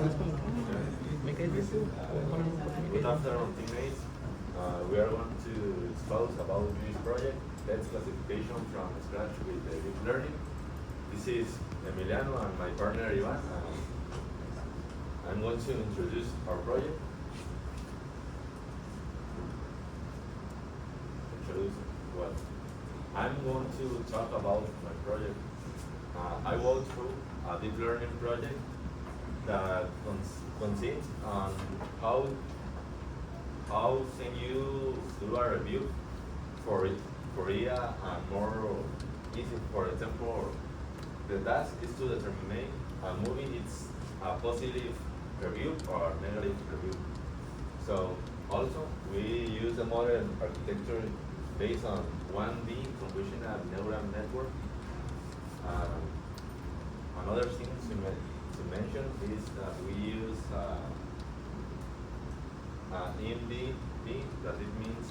Good afternoon, teammates. We are going to discuss about this project, text classification from scratch with deep learning. This is Emiliano and my partner Ivan. I'm going to introduce our project. Introduce what? I'm going to talk about my project. I walked through a deep learning project that consists on how can you do a review for it for IA and more easy. For example, the task is to determine a movie it's a positive review or negative review. So also we use a modern architecture based on 1D convolutional neural network. Another thing to mention is that we use IMDb, that it means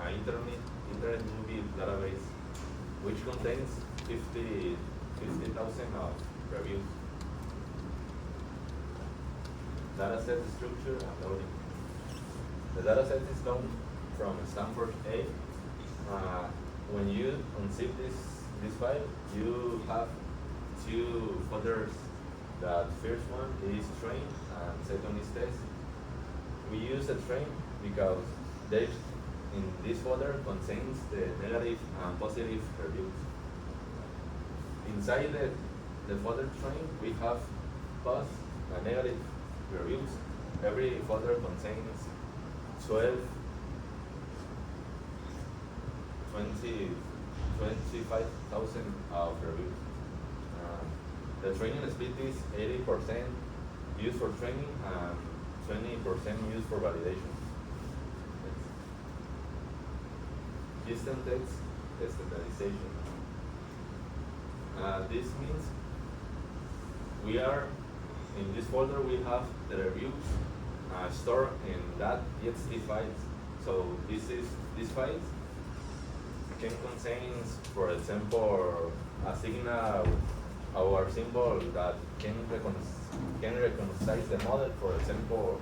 internet movie database, which contains 50,000 of reviews. Dataset structure and loading. The dataset is known from Stanford A. When you unzip this file, you have two folders. The first one is train and second is test. We use a train because in this folder contains the negative and positive reviews. Inside the folder train, we have positive and negative reviews. Every folder contains 12, 20, 25,000 of reviews. The training speed is 80% used for training and 20% used for validation. System text standardization. This means we are in this folder. We have the reviews stored in that txt files. So these files can contain, for example, a signal or symbol that can recognize the model. For example,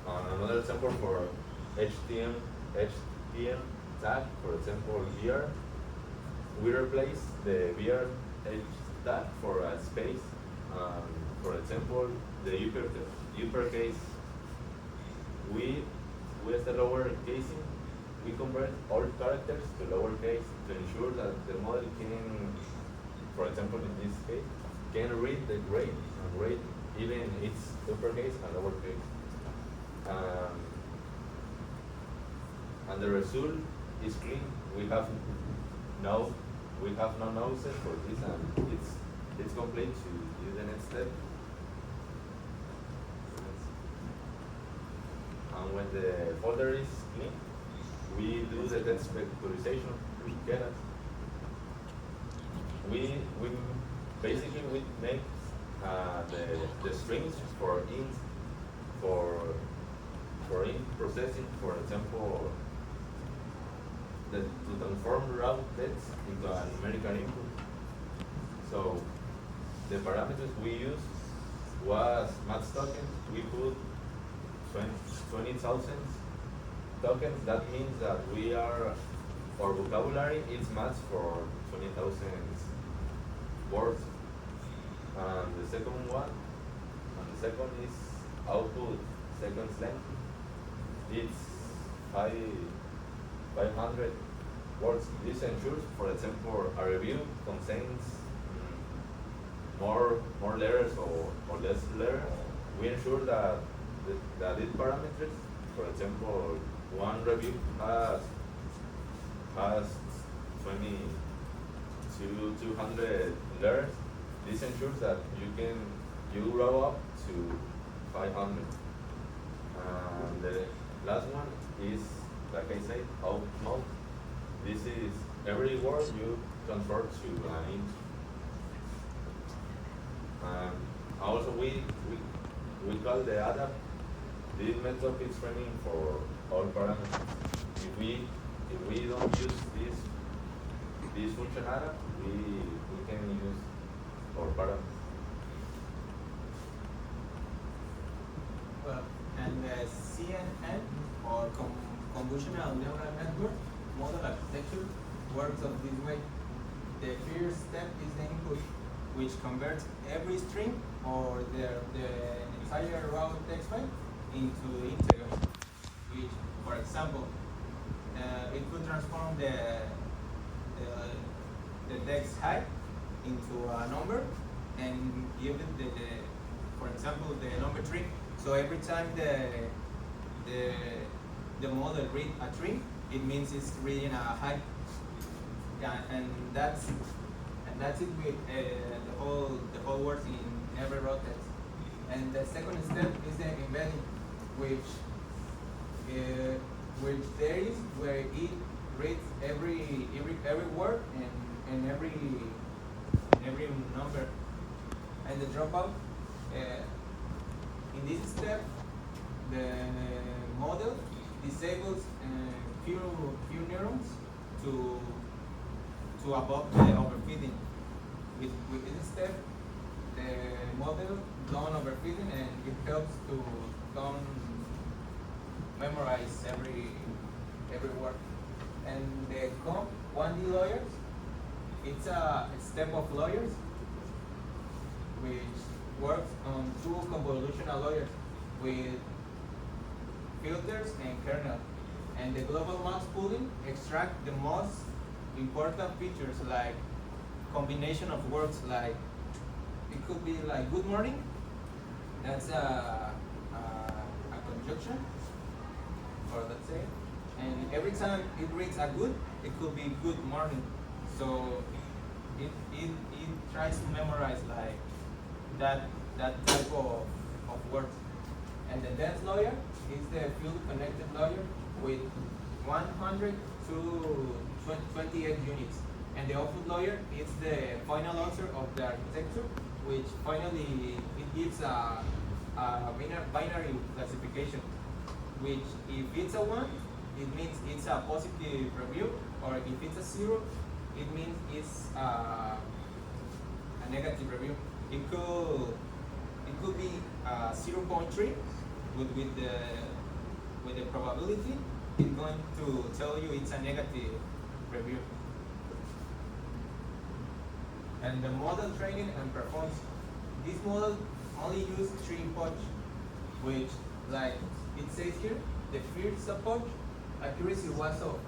another example for HTML tag. For example, here we replace the VR tag for a space. For example, the uppercase. We with the lower casing, we convert all characters to lowercase to ensure that the model can, for example in this case, can read the grade and read even its uppercase and lowercase. And the result is clean. We have no noises for this, and it's complete to do the next step. And when the folder is clean, we do the text vectorization with Keras. We basically make the strings for int processing. For example, to transform raw text into a numerical input. So the parameters we used was math tokens. We put 20,000 tokens. That means that our vocabulary is matched for 20,000 words. And the second is output seconds length. It's 500 words. This ensures, for example, a review contains more letters or less letters. We ensure that these parameters, for example, one review has 200 letters. This ensures that you grow up to 500. And the last one is, like I said, outmode. This is every word you convert to an int. Also we call the adapt. This method is training for all parameters. If we don't use this function adapt, we can use our parameters CNN or convolutional neural network model architecture works of this way. The first step is the input, which converts every string or the entire raw text file into integers, which, for example, it could transform the text height into a number and give it for example, the number 3. So every time the model read a 3, it means it's reading a height. Yeah, and that's it with the whole words in every raw text. And the second step is the embedding, which there is where it reads every word and every number. And the dropout, in this step, the model disables few neurons to avoid the overfitting. With this step, the model don't overfitting, and it helps to don't memorize every word. And the comp 1D lawyers, it's a step of lawyers which works on 2 convolutional layers with filters and kernel. And the global max pooling extract the most important features, like combination of words, like it could be like good morning, that's a conjunction, or let's say, and every time it reads a good, it could be good morning. So it tries to memorize like that type of words. And the dense lawyer is the field connected lawyer with 100 to 28 units. And the output lawyer is the final answer of the architecture, which finally it gives a binary classification, which if it's a 1, it means it's a positive review, or if it's a 0, it means it's a negative review. It could be 0.3, with the probability it's going to tell you it's a negative review. And the model training and performance. This model only used 3 approach, which, like it says here, the first approach accuracy was of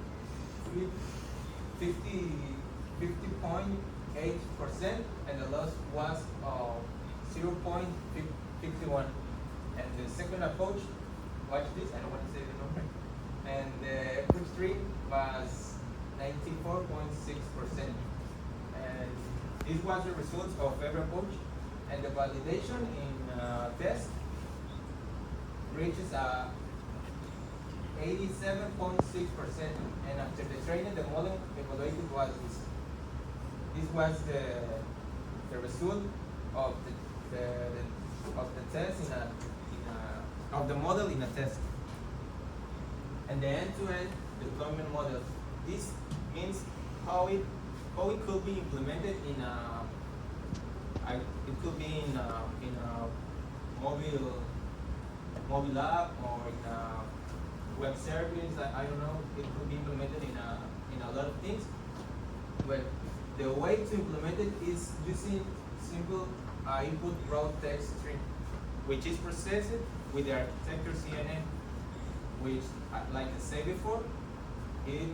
50.8%, and the loss was of 0.51. And the second approach, watch this, I don't want to say the number, and the approach 3 was 94.6%. And this was the results of every approach. And the validation in test reaches 87.6%. And after the training, the model evaluated was this. This was the result of the test of the model in a test. And the end-to-end deployment model. This means how it could be implemented in it could be in a mobile app, or in a web service. I don't know. It could be implemented in a lot of things. But the way to implement it is using simple input raw text string, which is processed with the architecture CNN, which, like I said before, it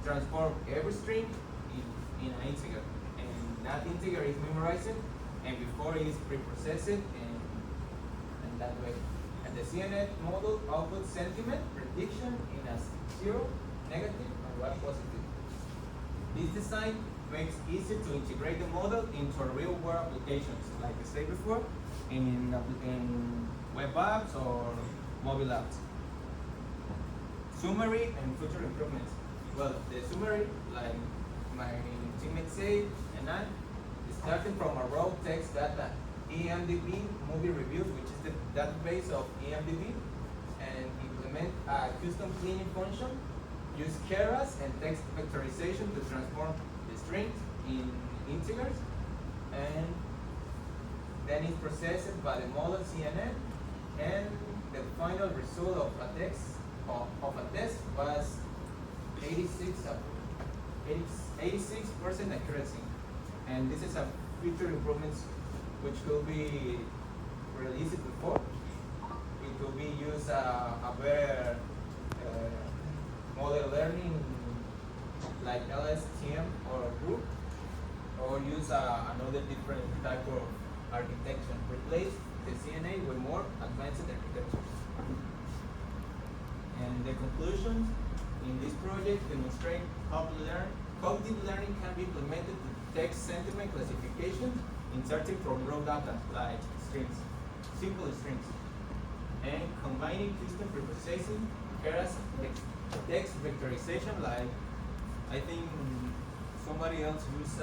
transforms every string in an integer, and that integer is memorized, and before it is pre-processed, and that way. And the CNN model outputs sentiment prediction in a 0, negative, and 1 positive. This design makes it easy to integrate the model into real-world applications, like I said before, in web apps or mobile apps. Summary and future improvements. Well, the summary, like my teammates say, and I, starting from a raw text data, IMDb movie reviews, which is the database of IMDb, and implement a custom cleaning function, use keras and text vectorization to transform the strings in integers, and then it's processed by the model CNN, and the final result of a test was 86% accuracy, and this is a future improvements which will be released before. It will be used a better model learning like LSTM or group, or use another different type of architecture. Replace the CNA with more advanced architectures. And the conclusions in this project demonstrate how deep learning can be implemented to text sentiment classification, inserting from raw data like strings, simple strings, and combining custom preprocessing, keras, text vectorization, like I think somebody else use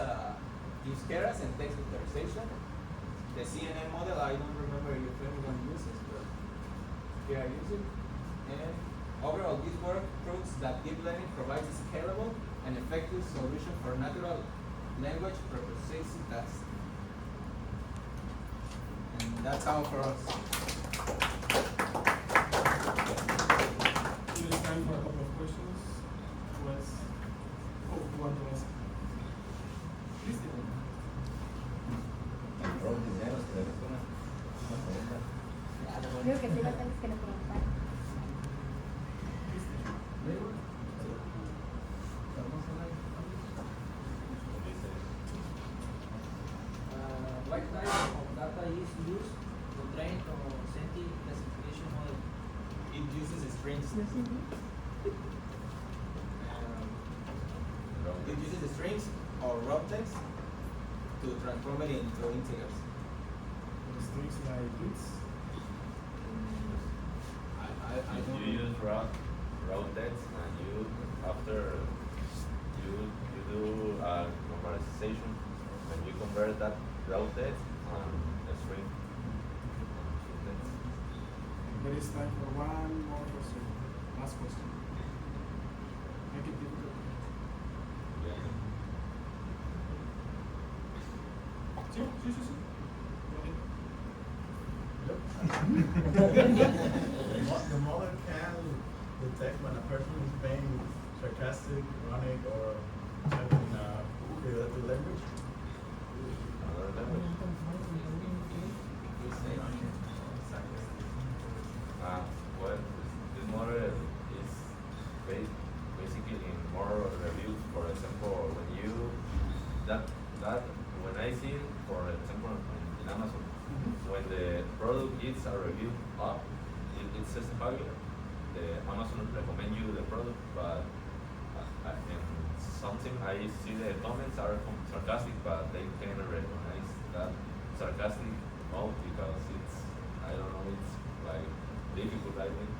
keras and text vectorization. The CNN model, I don't remember if anyone uses, but here I use it. And overall, this work proves that deep learning provides a scalable and effective solution for natural language preprocessing tasks. And that's all for us. It is time for a couple of questions. Who want to ask? Cristian. Creo que sí lo tienes que le preguntar. What type of data is used to train or scientific classification model? It uses strings. It uses strings or raw text to transform it into integers. Strings like bits. I don't You use raw text, and you after you do normalization, and you convert that raw text and a string. There is time for one more question. Last question. Make it difficult. Sí, sí, sí, sí. Go ahead. The model can detect when a person is being sarcastic, ironic, or having a creative language. Another language. Well, this model is basically in more reviews. For example, when you when I see, for example, in Amazon, when the product gets a review up, it says popular. The Amazon recommend you the product, but in something I see the comments are sarcastic, but they can recognize that sarcastic mode because it's, I don't know, it's like difficult, I think.